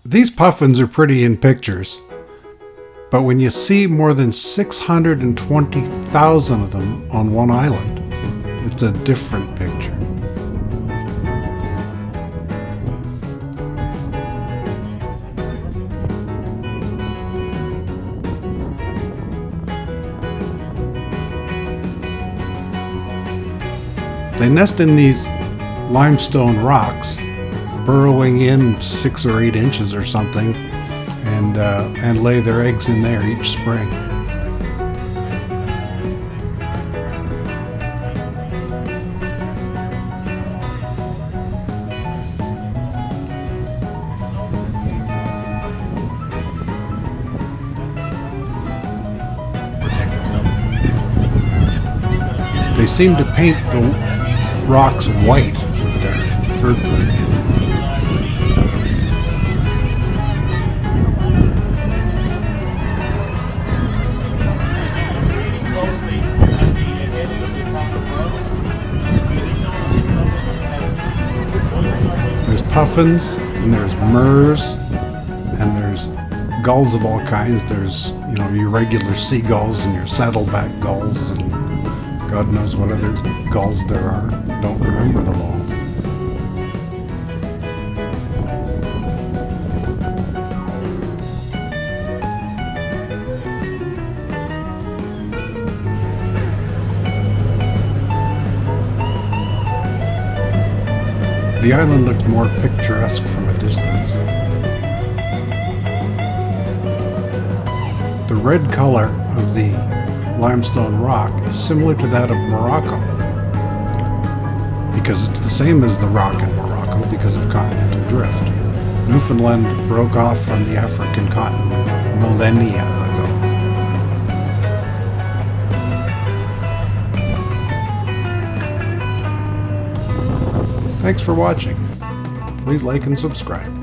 These puffins are pretty in pictures, but when you see more than 620,000 of them on one island, it's a different picture. They nest in these limestone rocks, burrowing in 6 or 8 inches or something, and lay their eggs in there each spring. They seem to paint the rocks white with their bird poop. There's puffins, and there's murres, and there's gulls of all kinds. There's, your regular seagulls and your saddleback gulls, and God knows what other gulls there are. Don't remember them all. The island looked more picturesque from a distance. The red color of the limestone rock is similar to that of Morocco, because it's the same as the rock in Morocco because of continental drift. Newfoundland broke off from the African continent millennia ago. Thanks for watching. Please like and subscribe.